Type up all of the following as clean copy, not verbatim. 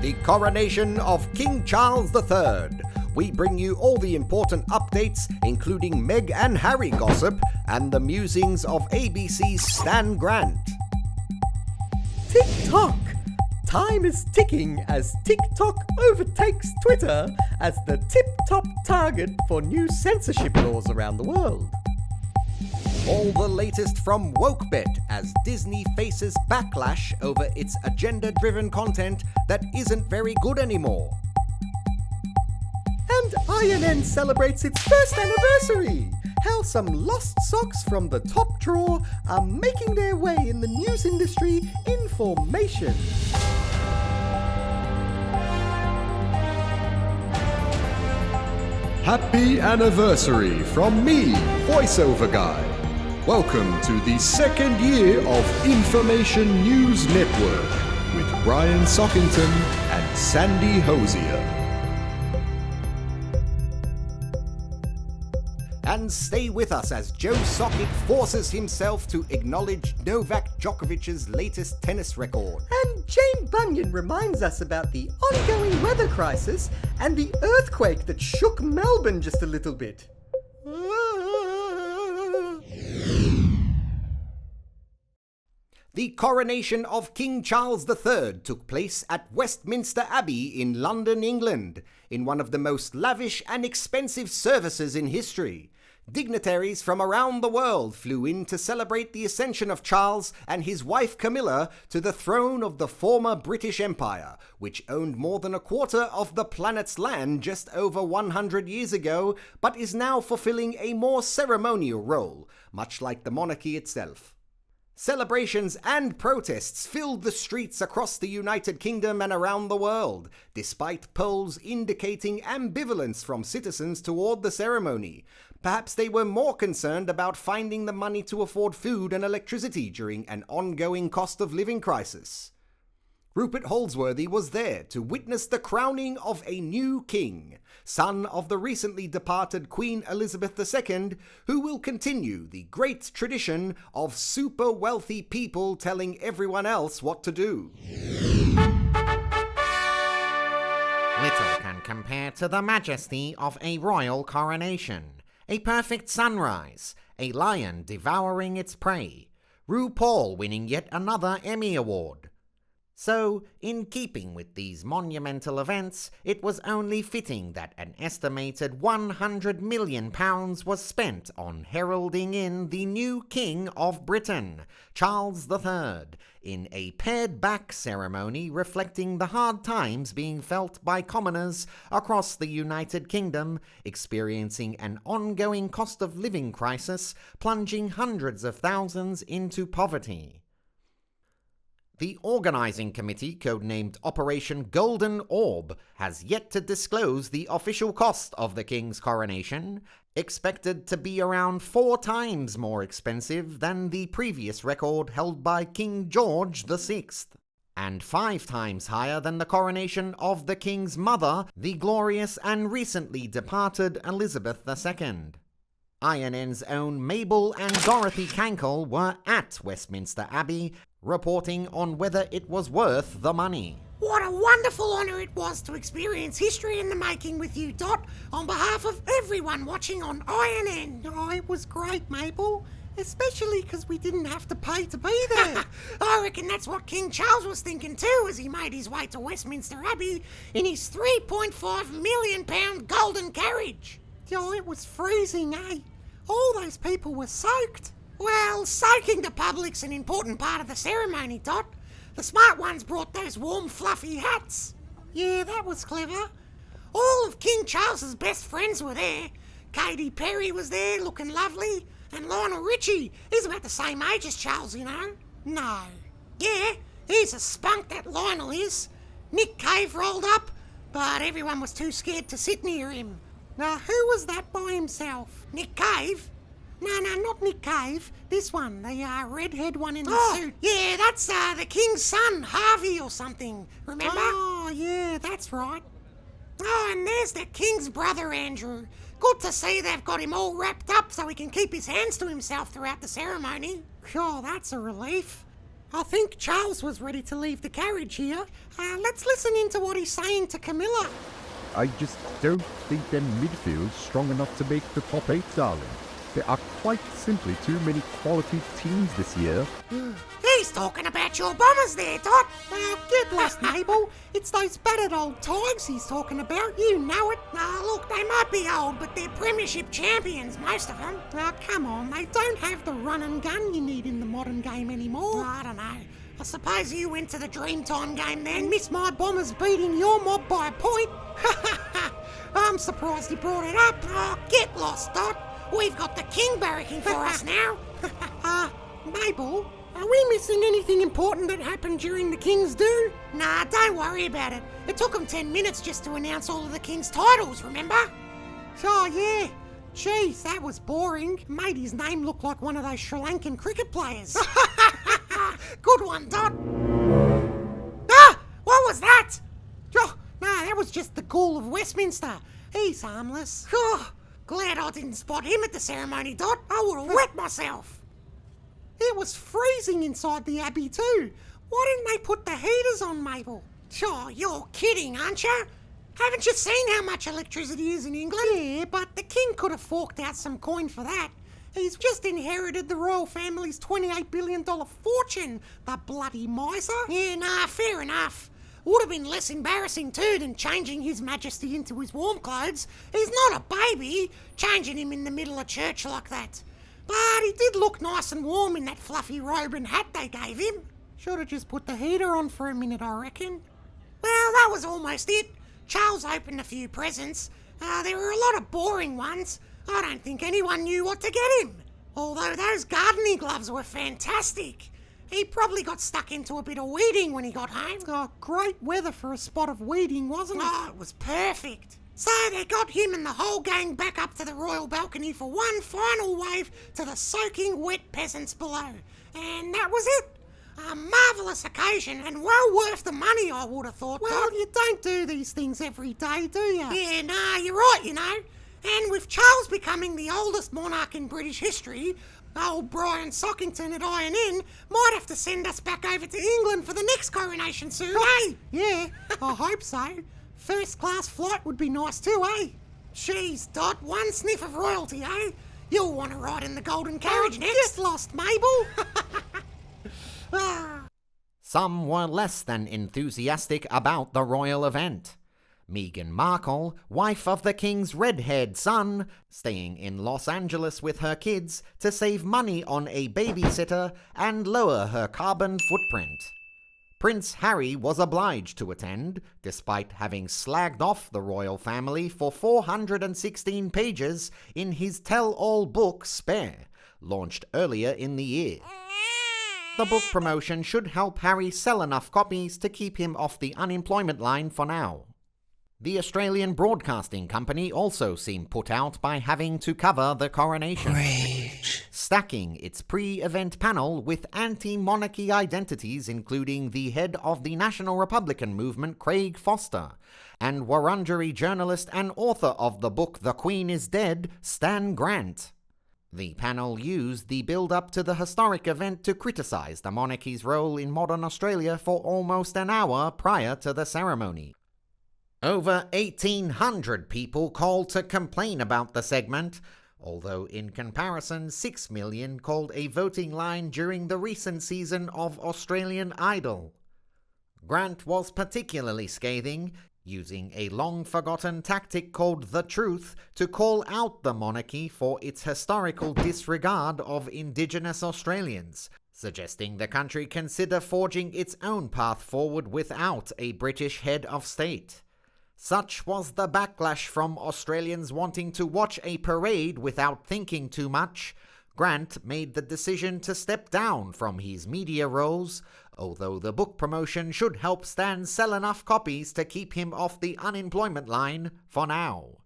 the coronation of King Charles III. We bring you all the important updates, including Meg and Harry gossip and the musings of ABC's Stan Grant. Tick-tock! Time is ticking as TikTok overtakes Twitter as the tip-top target for new censorship laws around the world. All the latest from WokeBet as Disney faces backlash over its agenda-driven content that isn't very good anymore. And INN celebrates its first anniversary! How some lost socks from the top drawer are making their way in the news industry in formation. Happy anniversary from me, VoiceOver Guy. Welcome to the second year of Information News Network with Brian Sockington and Sandy Hosier. And stay with us as Joe Sockett forces himself to acknowledge Novak Djokovic's latest tennis record. And Jane Bunyan reminds us about the ongoing weather crisis and the earthquake that shook Melbourne just a little bit. The coronation of King Charles III took place at Westminster Abbey in London, England, in one of the most lavish and expensive services in history. Dignitaries from around the world flew in to celebrate the ascension of Charles and his wife Camilla to the throne of the former British Empire, which owned more than a quarter of the planet's land just over 100 years ago, but is now fulfilling a more ceremonial role, much like the monarchy itself. Celebrations and protests filled the streets across the United Kingdom and around the world, despite polls indicating ambivalence from citizens toward the ceremony. Perhaps they were more concerned about finding the money to afford food and electricity during an ongoing cost of living crisis. Rupert Holsworthy was there to witness the crowning of a new king, son of the recently departed Queen Elizabeth II, who will continue the great tradition of super wealthy people telling everyone else what to do. Little can compare to the majesty of a royal coronation. A perfect sunrise, a lion devouring its prey, RuPaul winning yet another Emmy Award. So, in keeping with these monumental events, it was only fitting that an estimated £100 million was spent on heralding in the new King of Britain, Charles III, in a pared-back ceremony reflecting the hard times being felt by commoners across the United Kingdom, experiencing an ongoing cost of living crisis, plunging hundreds of thousands into poverty. The organising committee, codenamed Operation Golden Orb, has yet to disclose the official cost of the King's coronation, expected to be around 4 times more expensive than the previous record held by King George VI, and 5 times higher than the coronation of the King's mother, the glorious and recently departed Elizabeth II. INN's own Mabel and Dorothy Cankle were at Westminster Abbey, reporting on whether it was worth the money. What a wonderful honour it was to experience history in the making with you, Dot, on behalf of everyone watching on INN. Oh, it was great, Mabel. Especially because we didn't have to pay to be there. I reckon that's what King Charles was thinking too as he made his way to Westminster Abbey in his £3.5 million golden carriage. Oh, it was freezing, eh? All those people were soaked. Well, soaking the public's an important part of the ceremony, Dot. The smart ones brought those warm, fluffy hats. Yeah, that was clever. All of King Charles's best friends were there. Katy Perry was there, looking lovely. And Lionel Richie, he's about the same age as Charles, you know. No. Yeah, he's a spunk, that Lionel is. Nick Cave rolled up, but everyone was too scared to sit near him. Now, who was that by himself? Nick Cave? No, not Nick Cave. This one, the redhead one in the suit. Yeah, that's the King's son, Harvey or something, remember? Oh, yeah, that's right. Oh, and there's the King's brother, Andrew. Good to see they've got him all wrapped up so he can keep his hands to himself throughout the ceremony. Oh, that's a relief. I think Charles was ready to leave the carriage here. Let's listen into what he's saying to Camilla. I just don't think their midfield's strong enough to make the top 8, darling. There are quite simply too many quality teams this year. He's talking about your Bombers there, Dot. Get lost, Mabel. It's those battered old Tigers he's talking about. You know it. Look, they might be old, but they're premiership champions, most of them. Come on, they don't have the run and gun you need in the modern game anymore. I don't know. I suppose you went to the Dreamtime game then. And miss my Bombers beating your mob by a point. I'm surprised you brought it up. Get lost, Dot. We've got the king barracking for us now. Mabel, are we missing anything important that happened during the King's Do? Nah, don't worry about it. It took them 10 minutes just to announce all of the king's titles, remember? Oh, yeah. Jeez, that was boring. Made his name look like one of those Sri Lankan cricket players. Good one, Dot. What was that? Oh, no, that was just the Ghoul of Westminster. He's harmless. Glad I didn't spot him at the ceremony, Dot. I would have wet myself. It was freezing inside the Abbey too. Why didn't they put the heaters on, Mabel? Sure, you're kidding, aren't you? Haven't you seen how much electricity is in England? Yeah, but the king could have forked out some coin for that. He's just inherited the royal family's $28 billion fortune, the bloody miser. Yeah, nah, fair enough. Would have been less embarrassing too than changing His Majesty into his warm clothes. He's not a baby, changing him in the middle of church like that. But he did look nice and warm in that fluffy robe and hat they gave him. Should have just put the heater on for a minute, I reckon. Well, that was almost it. Charles opened a few presents. There were a lot of boring ones. I don't think anyone knew what to get him. Although those gardening gloves were fantastic. He probably got stuck into a bit of weeding when he got home. Great weather for a spot of weeding, wasn't it? It was perfect. So they got him and the whole gang back up to the royal balcony for one final wave to the soaking wet peasants below. And that was it. A marvellous occasion and well worth the money, I would have thought. Well, you don't do these things every day, do you? Yeah, nah, you're right, you know. And with Charles becoming the oldest monarch in British history, old Brian Sockington at INN might have to send us back over to England for the next coronation soon, eh? Yeah, I hope so. First class flight would be nice too, eh? Jeez, Dot, one sniff of royalty, eh? You'll want to ride in the golden carriage next. Get lost, Mabel. Some were less than enthusiastic about the royal event. Meghan Markle, wife of the king's red-haired son, staying in Los Angeles with her kids to save money on a babysitter and lower her carbon footprint. Prince Harry was obliged to attend, despite having slagged off the royal family for 416 pages in his tell-all book Spare, launched earlier in the year. The book promotion should help Harry sell enough copies to keep him off the unemployment line for now. The Australian Broadcasting Company also seemed put out by having to cover the coronation, stacking its pre-event panel with anti-monarchy identities including the head of the National Republican movement, Craig Foster, and Wurundjeri journalist and author of the book The Queen is Dead, Stan Grant. The panel used the build-up to the historic event to criticise the monarchy's role in modern Australia for almost an hour prior to the ceremony. Over 1,800 people called to complain about the segment, although in comparison 6 million called a voting line during the recent season of Australian Idol. Grant was particularly scathing, using a long-forgotten tactic called The Truth to call out the monarchy for its historical disregard of Indigenous Australians, suggesting the country consider forging its own path forward without a British head of state. Such was the backlash from Australians wanting to watch a parade without thinking too much. Grant made the decision to step down from his media roles, although the book promotion should help Stan sell enough copies to keep him off the unemployment line for now.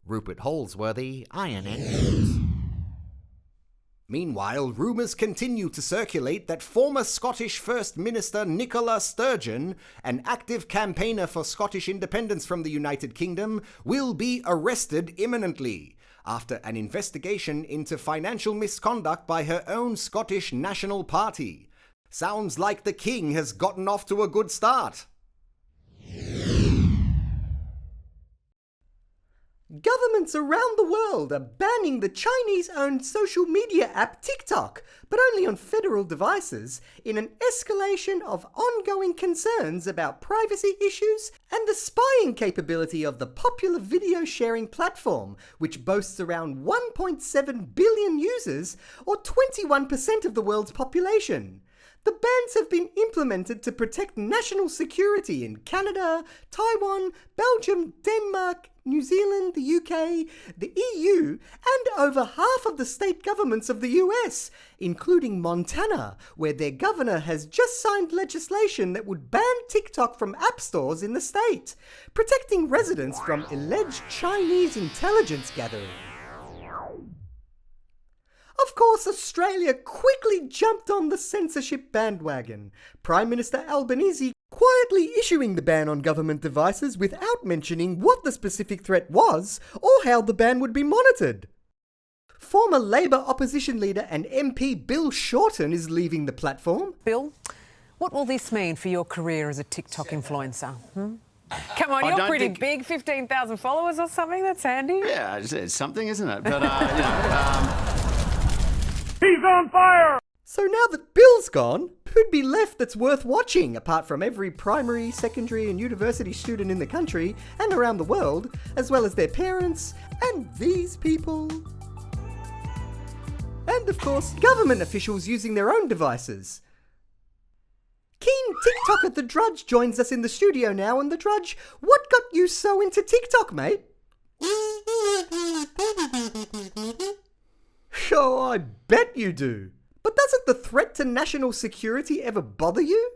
Rupert Holsworthy, INN News. Meanwhile, rumours continue to circulate that former Scottish First Minister Nicola Sturgeon, an active campaigner for Scottish independence from the United Kingdom, will be arrested imminently after an investigation into financial misconduct by her own Scottish National Party. Sounds like the king has gotten off to a good start. Governments around the world are banning the Chinese-owned social media app TikTok, but only on federal devices, in an escalation of ongoing concerns about privacy issues and the spying capability of the popular video sharing platform, which boasts around 1.7 billion users, or 21% of the world's population. The bans have been implemented to protect national security in Canada, Taiwan, Belgium, Denmark, New Zealand, the UK, the EU, and over half of the state governments of the US, including Montana, where their governor has just signed legislation that would ban TikTok from app stores in the state, protecting residents from alleged Chinese intelligence gathering. Of course, Australia quickly jumped on the censorship bandwagon. Prime Minister Albanese quietly issuing the ban on government devices without mentioning what the specific threat was or how the ban would be monitored. Former Labor opposition leader and MP Bill Shorten is leaving the platform. Bill, what will this mean for your career as a TikTok influencer? Come on, you're pretty big, 15,000 followers or something, that's handy. Yeah, it's something, isn't it? But, He's on fire! So now that Bill's gone, who'd be left that's worth watching, apart from every primary, secondary and university student in the country and around the world, as well as their parents and these people? And of course, government officials using their own devices. Keen TikToker The Drudge joins us in the studio now, and The Drudge, what got you so into TikTok, mate? Sure, I bet you do. But doesn't the threat to national security ever bother you?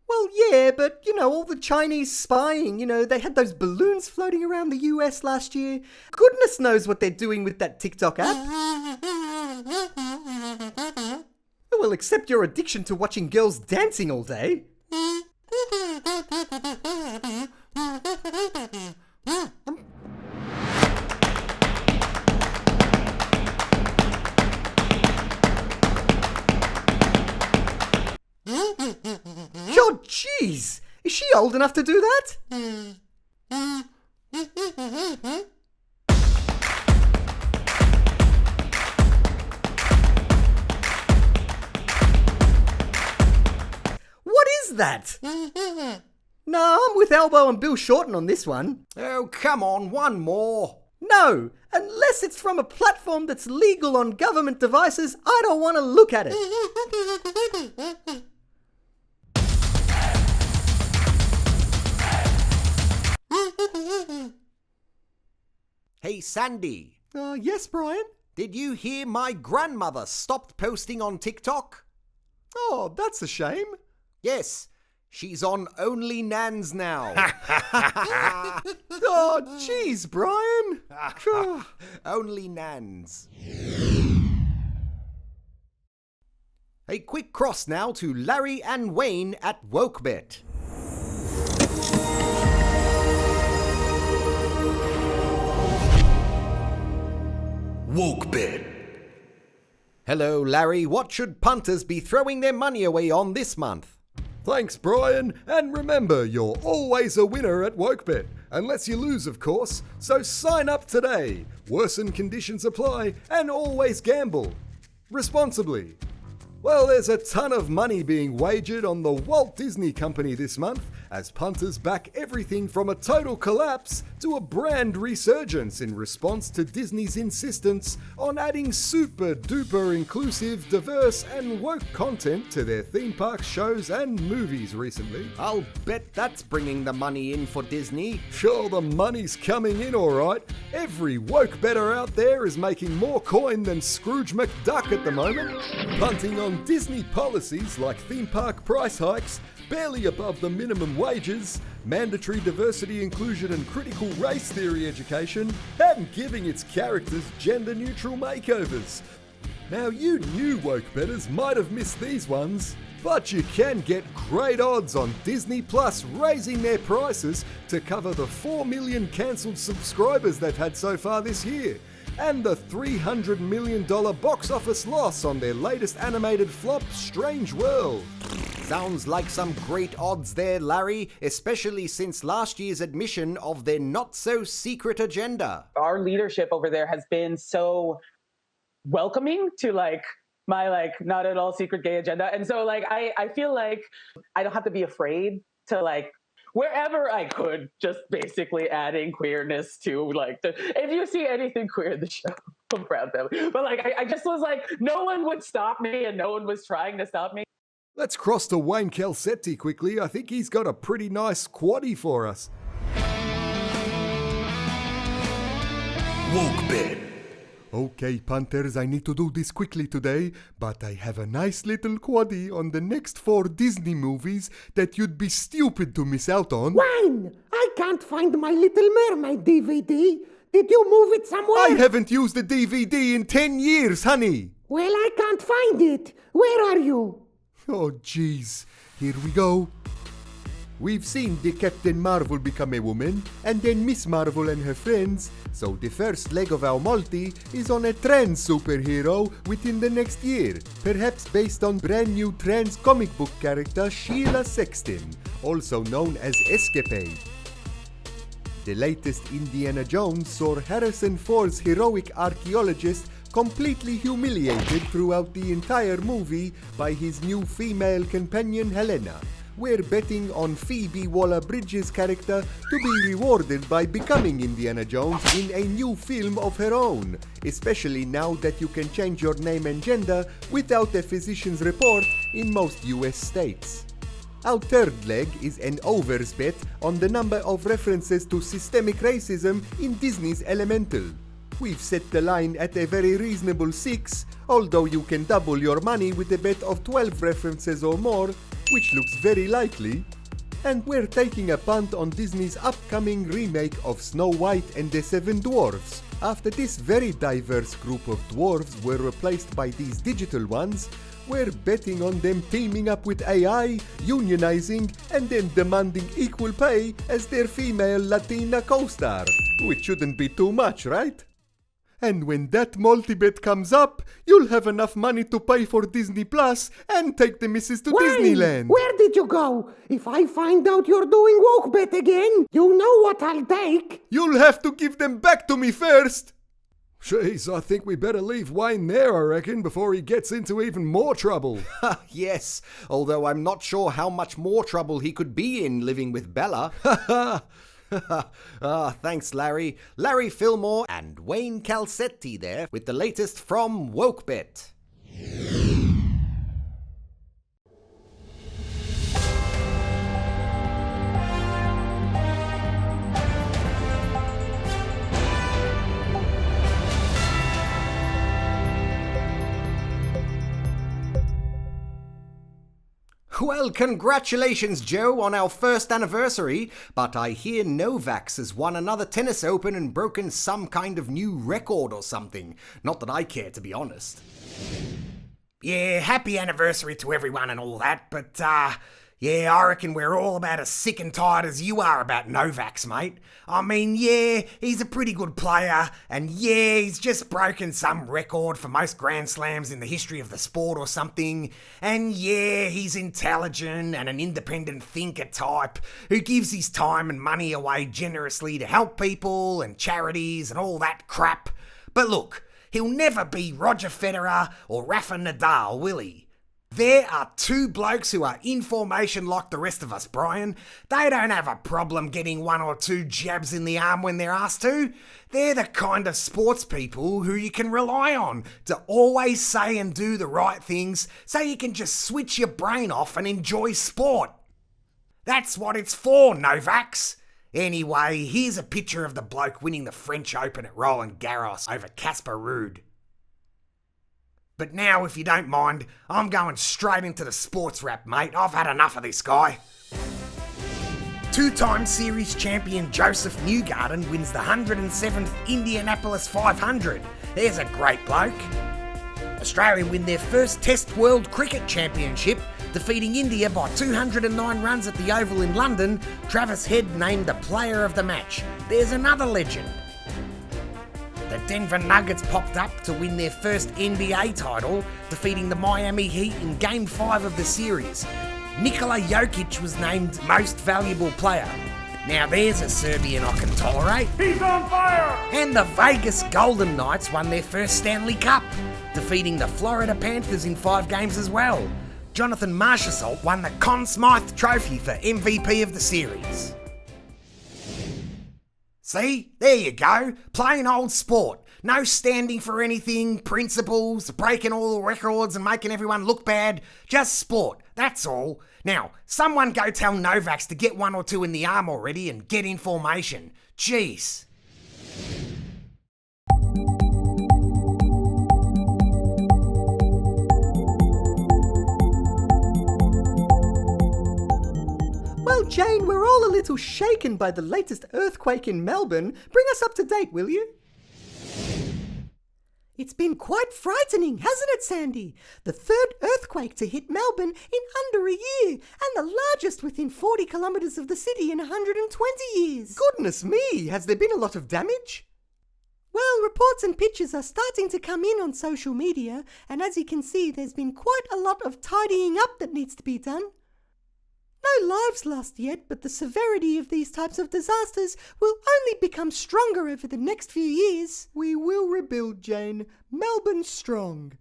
Well, yeah, but, all the Chinese spying, they had those balloons floating around the US last year. Goodness knows what they're doing with that TikTok app. Well, except your addiction to watching girls dancing all day. Oh, jeez! Is she old enough to do that? What is that? No, I'm with Elbow and Bill Shorten on this one. Oh, come on, one more. No, unless it's from a platform that's legal on government devices, I don't want to look at it. Hey, Sandy. Yes, Brian? Did you hear my grandmother stopped posting on TikTok? Oh, that's a shame. Yes, she's on Only Nans now. Oh, jeez, Brian. Only Nans. A quick cross now to Larry and Wayne at WokeBet. WokeBet. Hello, Larry. What should punters be throwing their money away on this month? Thanks, Brian. And remember, you're always a winner at WokeBet. Unless you lose, of course. So sign up today. Worsen conditions apply, and always gamble responsibly. Well, there's a ton of money being wagered on the Walt Disney Company this month, as punters back everything from a total collapse to a brand resurgence in response to Disney's insistence on adding super duper inclusive, diverse and woke content to their theme park shows and movies recently. I'll bet that's bringing the money in for Disney. Sure, the money's coming in alright. Every woke better out there is making more coin than Scrooge McDuck at the moment, punting on Disney policies like theme park price hikes, barely above the minimum wages, mandatory diversity, inclusion and critical race theory education, and giving its characters gender-neutral makeovers. Now, you new woke betters might have missed these ones, but you can get great odds on Disney Plus raising their prices to cover the 4 million cancelled subscribers they've had so far this year. and the $300 million box office loss on their latest animated flop, Strange World. Sounds like some great odds there, Larry, especially since last year's admission of their not-so-secret agenda. Our leadership over there has been so welcoming to my not at all secret gay agenda. And so I feel like I don't have to be afraid to wherever I could, just basically adding queerness to if you see anything queer in the show, I'm proud of them. But I just was no one would stop me and no one was trying to stop me. Let's cross to Wayne Calcetti quickly. I think he's got a pretty nice quaddie for us. Woke bed. Okay, Panthers, I need to do this quickly today, but I have a nice little quaddie on the next 4 Disney movies that you'd be stupid to miss out on. Wayne, I can't find my Little Mermaid DVD. Did you move it somewhere? I haven't used the DVD in 10 years, honey. Well, I can't find it. Where are you? Oh, jeez. Here we go. We've seen the Captain Marvel become a woman, and then Miss Marvel and her friends, so the first leg of our multi is on a trans superhero within the next year, perhaps based on brand new trans comic book character Sheila Sexton, also known as Escapade. The latest Indiana Jones saw Harrison Ford's heroic archaeologist completely humiliated throughout the entire movie by his new female companion Helena. We're betting on Phoebe Waller-Bridges' character to be rewarded by becoming Indiana Jones in a new film of her own, especially now that you can change your name and gender without a physician's report in most US states. Our third leg is an overs bet on the number of references to systemic racism in Disney's Elemental. We've set the line at a very reasonable 6, although you can double your money with a bet of 12 references or more, which looks very likely. And we're taking a punt on Disney's upcoming remake of Snow White and the Seven Dwarfs. After this very diverse group of dwarves were replaced by these digital ones, we're betting on them teaming up with AI, unionizing, and then demanding equal pay as their female Latina co-star, which shouldn't be too much, right? And when that multi-bet comes up, you'll have enough money to pay for Disney Plus and take the missus to Disneyland. Where did you go? If I find out you're doing woke bet again, you know what I'll take. You'll have to give them back to me first. Jeez, I think we better leave Wayne there, I reckon, before he gets into even more trouble. Yes, although I'm not sure how much more trouble he could be in living with Bella. Thanks, Larry. Larry Fillmore and Wayne Calcetti there with the latest from WokeBet. Well, congratulations, Joe, on our first anniversary, but I hear Novak has won another tennis open and broken some kind of new record or something. Not that I care, to be honest. Yeah, happy anniversary to everyone and all that, but, yeah, I reckon we're all about as sick and tired as you are about Novak, mate. I mean, yeah, he's a pretty good player, and yeah, he's just broken some record for most Grand Slams in the history of the sport or something, and yeah, he's intelligent and an independent thinker type who gives his time and money away generously to help people and charities and all that crap. But look, he'll never be Roger Federer or Rafa Nadal, will he? There are two blokes who are in formation like the rest of us, Brian. They don't have a problem getting 1 or 2 jabs in the arm when they're asked to. They're the kind of sports people who you can rely on to always say and do the right things so you can just switch your brain off and enjoy sport. That's what it's for, Novaks. Anyway, here's a picture of the bloke winning the French Open at Roland Garros over Casper Ruud. But now, if you don't mind, I'm going straight into the sports wrap, mate. I've had enough of this guy. 2-time series champion Joseph Newgarden wins the 107th Indianapolis 500. There's a great bloke. Australia win their first Test World Cricket Championship, defeating India by 209 runs at the Oval in London. Travis Head named the player of the match. There's another legend. The Denver Nuggets popped up to win their first NBA title, defeating the Miami Heat in Game 5 of the series. Nikola Jokic was named Most Valuable Player. Now there's a Serbian I can tolerate. He's on fire! And the Vegas Golden Knights won their first Stanley Cup, defeating the Florida Panthers in 5 games as well. Jonathan Marchessault won the Conn Smythe Trophy for MVP of the series. See? There you go. Plain old sport. No standing for anything, principles, breaking all the records and making everyone look bad. Just sport. That's all. Now, someone go tell Novaks to get 1 or 2 in the arm already and get in formation. Jeez. Well, Jane, we're all a little shaken by the latest earthquake in Melbourne. Bring us up to date, will you? It's been quite frightening, hasn't it, Sandy? The 3rd earthquake to hit Melbourne in under a year, and the largest within 40 kilometres of the city in 120 years. Goodness me, has there been a lot of damage? Well, reports and pictures are starting to come in on social media, and as you can see, there's been quite a lot of tidying up that needs to be done. No lives lost yet, but the severity of these types of disasters will only become stronger over the next few years. We will rebuild, Jane. Melbourne strong.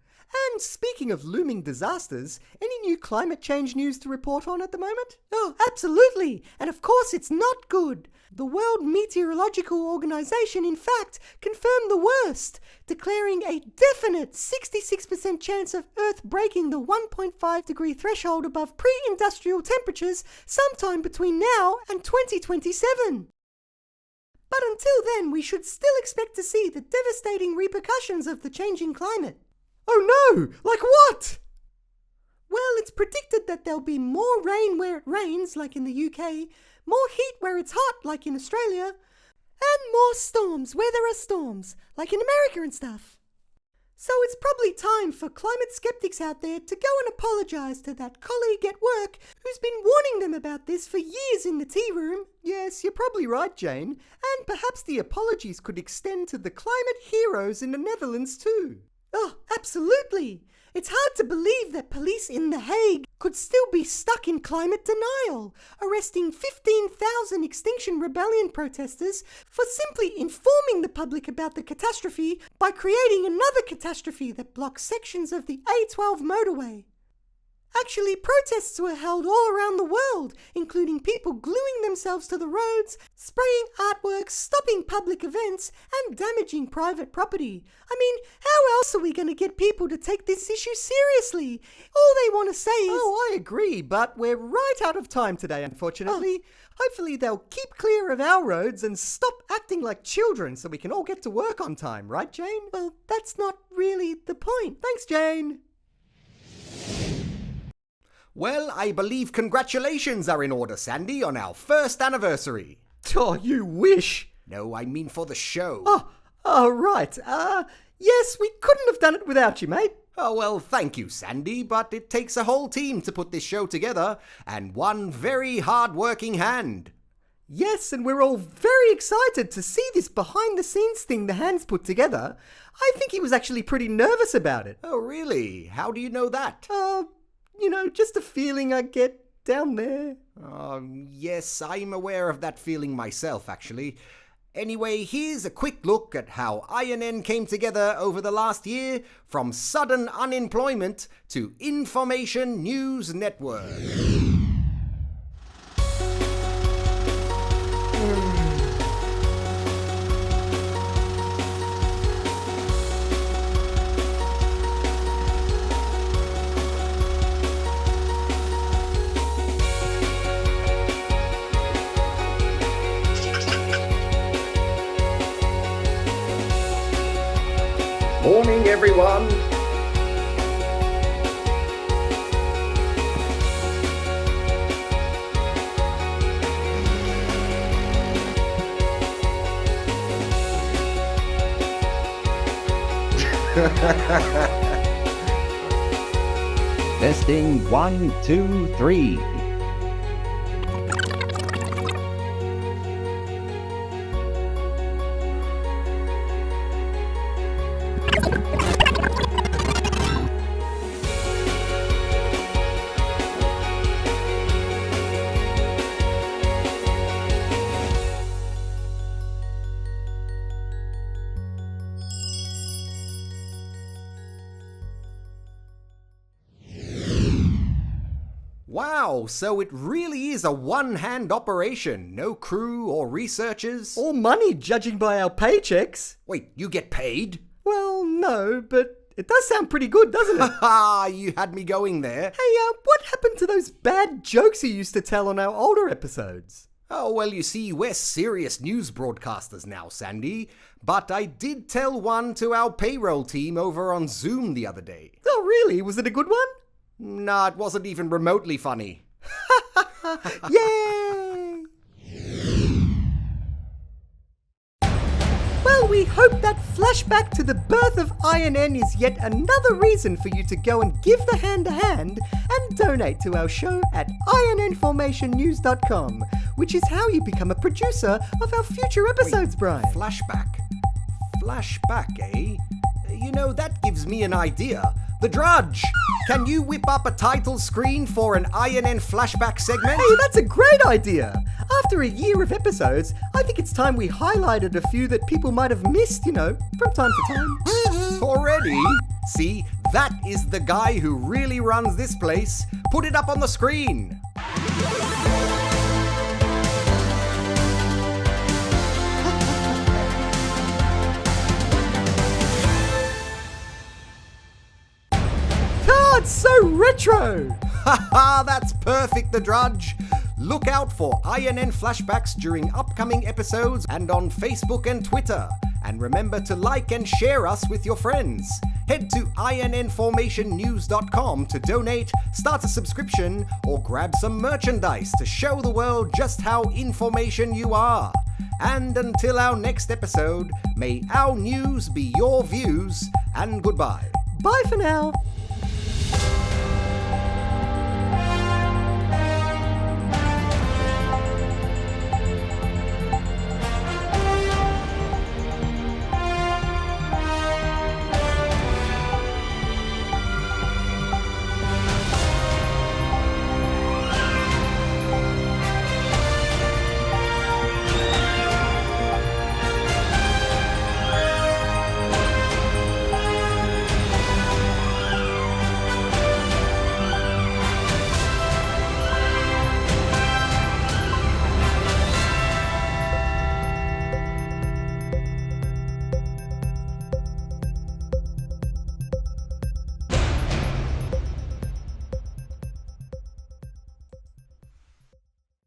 And speaking of looming disasters, any new climate change news to report on at the moment? Oh, absolutely. And of course it's not good. The World Meteorological Organization, in fact, confirmed the worst, declaring a definite 66% chance of Earth breaking the 1.5 degree threshold above pre-industrial temperatures sometime between now and 2027. But until then, we should still expect to see the devastating repercussions of the changing climate. Oh no! Like what? Well, it's predicted that there'll be more rain where it rains, like in the UK, more heat where it's hot, like in Australia, and more storms where there are storms, like in America and stuff. So it's probably time for climate skeptics out there to go and apologise to that colleague at work who's been warning them about this for years in the tea room. Yes, you're probably right, Jane. And perhaps the apologies could extend to the climate heroes in the Netherlands too. Oh, absolutely. It's hard to believe that police in The Hague could still be stuck in climate denial, arresting 15,000 Extinction Rebellion protesters for simply informing the public about the catastrophe by creating another catastrophe that blocks sections of the A12 motorway. Actually, protests were held all around the world, including people gluing themselves to the roads, spraying artworks, stopping public events, and damaging private property. I mean, how else are we going to get people to take this issue seriously? All they want to say is... Oh, I agree, but we're right out of time today, unfortunately. Hopefully they'll keep clear of our roads and stop acting like children so we can all get to work on time, right, Jane? Well, that's not really the point. Thanks, Jane. Well, I believe congratulations are in order, Sandy, on our 1st anniversary. Oh, you wish. No, I mean for the show. Oh, right. Yes, we couldn't have done it without you, mate. Oh, well, thank you, Sandy, but it takes a whole team to put this show together, and one very hard-working hand. Yes, and we're all very excited to see this behind-the-scenes thing the hands put together. I think he was actually pretty nervous about it. Oh, really? How do you know that? Just a feeling I get down there. Yes, I'm aware of that feeling myself, actually. Anyway, here's a quick look at how INN came together over the last year, from sudden unemployment to Information News Network. Morning, everyone. Testing 1, 2, 3. Wow, so it really is a one-hand operation. No crew or researchers? Or money, judging by our paychecks. Wait, you get paid? Well, no, but it does sound pretty good, doesn't it? Ha! You had me going there. Hey, what happened to those bad jokes you used to tell on our older episodes? Oh, well, you see, we're serious news broadcasters now, Sandy. But I did tell one to our payroll team over on Zoom the other day. Oh, really? Was it a good one? Nah, it wasn't even remotely funny. Yay! Well, we hope that flashback to the birth of INN is yet another reason for you to go and give the hand a hand and donate to our show at INNformationnews.com, which is how you become a producer of our future episodes, Brian. Flashback? Flashback, eh? You know, that gives me an idea. The Drudge! Can you whip up a title screen for an INN flashback segment? Hey, that's a great idea! After a year of episodes, I think it's time we highlighted a few that people might have missed, from time to time. Already? See, that is the guy who really runs this place. Put it up on the screen. It's so retro! Haha, that's perfect, The Drudge. Look out for INN flashbacks during upcoming episodes and on Facebook and Twitter. And remember to like and share us with your friends. Head to INNformationnews.com to donate, start a subscription, or grab some merchandise to show the world just how information you are. And until our next episode, may our news be your views, and goodbye. Bye for now.